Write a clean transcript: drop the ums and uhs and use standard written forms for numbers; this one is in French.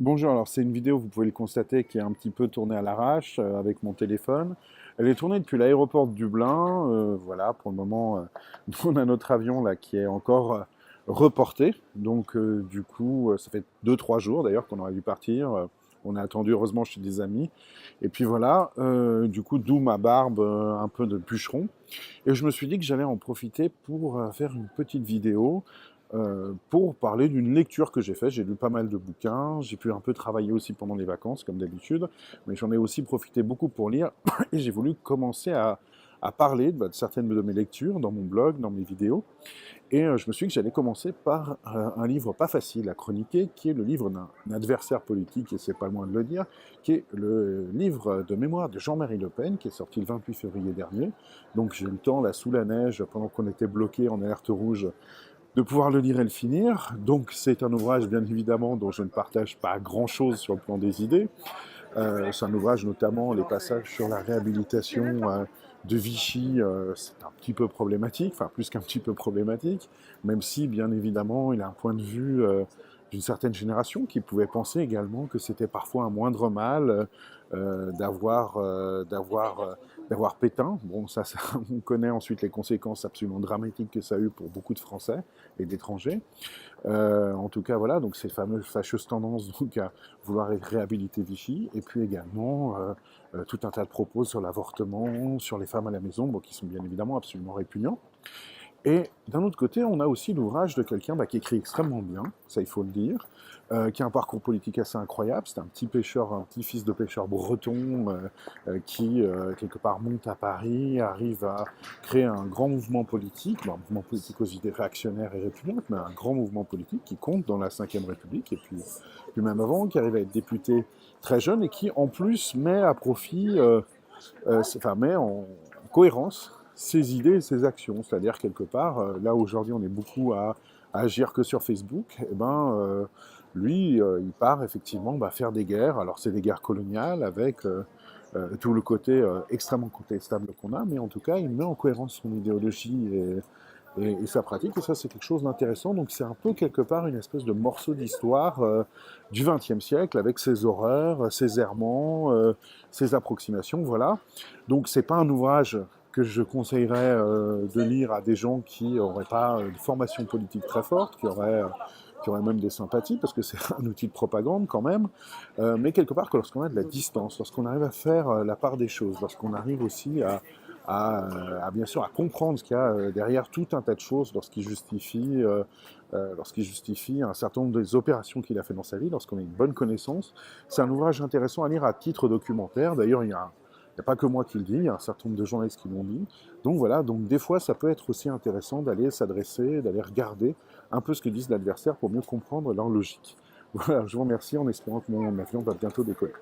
Bonjour, alors c'est une vidéo, vous pouvez le constater, qui est un petit peu tournée à l'arrache avec mon téléphone. Elle est tournée depuis l'aéroport de Dublin. Voilà, pour le moment, on a notre avion là qui est encore reporté. Donc du coup, ça fait 2 3 jours d'ailleurs qu'on aurait dû partir. On a attendu heureusement chez des amis. Et puis voilà, du coup, d'où ma barbe un peu de bûcheron. Et je me suis dit que j'allais en profiter pour faire une petite vidéo pour parler d'une lecture que j'ai faite. J'ai lu pas mal de bouquins, j'ai pu un peu travailler aussi pendant les vacances, comme d'habitude, mais j'en ai aussi profité beaucoup pour lire, et j'ai voulu commencer à parler de certaines de mes lectures dans mon blog, dans mes vidéos. Et je me suis dit que j'allais commencer par un livre pas facile à chroniquer, qui est le livre d'un adversaire politique, et c'est pas loin de le dire, qui est le livre de mémoire de Jean-Marie Le Pen, qui est sorti le 28 février dernier. Donc j'ai eu le temps, là, sous la neige, pendant qu'on était bloqué en alerte rouge, de pouvoir le lire et le finir. Donc c'est un ouvrage, bien évidemment, dont je ne partage pas grand-chose sur le plan des idées. C'est un ouvrage, notamment, les passages sur la réhabilitation de Vichy, c'est un petit peu problématique, enfin plus qu'un petit peu problématique, même si, bien évidemment, il a un point de vue d'une certaine génération qui pouvait penser également que c'était parfois un moindre mal d'avoir Pétain. Bon, ça, on connaît ensuite les conséquences absolument dramatiques que ça a eu pour beaucoup de Français et d'étrangers. En tout cas, voilà, donc ces fameuses fâcheuses tendances donc, à vouloir réhabiliter Vichy, et puis également tout un tas de propos sur l'avortement, sur les femmes à la maison, bon, qui sont bien évidemment absolument répugnants. Et d'un autre côté, on a aussi l'ouvrage de quelqu'un qui écrit extrêmement bien, ça il faut le dire, qui a un parcours politique assez incroyable. C'est un petit pêcheur, un petit fils de pêcheur breton qui, quelque part, monte à Paris, arrive à créer un grand mouvement politique, bon, un mouvement politique aux idées réactionnaires et répugnantes, mais un grand mouvement politique qui compte dans la Ve République, et puis même avant, qui arrive à être député très jeune et qui, en plus, met à profit enfin, met en cohérence ses idées et ses actions. C'est-à-dire, quelque part, là aujourd'hui on est beaucoup à agir que sur Facebook, et ben, lui, il part effectivement faire des guerres. Alors c'est des guerres coloniales avec tout le côté extrêmement contestable qu'on a, mais en tout cas, il met en cohérence son idéologie et sa pratique, et ça c'est quelque chose d'intéressant. Donc c'est un peu quelque part une espèce de morceau d'histoire du XXe siècle, avec ses horreurs, ses errements, ses approximations, voilà. Donc c'est pas un ouvrage que je conseillerais de lire à des gens qui n'auraient pas de formation politique très forte, qui auraient même des sympathies, parce que c'est un outil de propagande quand même, mais quelque part que lorsqu'on a de la distance, lorsqu'on arrive à faire la part des choses, lorsqu'on arrive aussi bien sûr à comprendre ce qu'il y a derrière tout un tas de choses lorsqu'il justifie un certain nombre des opérations qu'il a fait dans sa vie, lorsqu'on a une bonne connaissance. C'est un ouvrage intéressant à lire à titre documentaire. D'ailleurs, il n'y a pas que moi qui le dis, il y a un certain nombre de journalistes qui l'ont dit. Donc voilà, donc des fois ça peut être aussi intéressant d'aller s'adresser, d'aller regarder un peu ce que disent l'adversaire pour mieux comprendre leur logique. Voilà, je vous remercie en espérant que mon avion va bientôt décoller.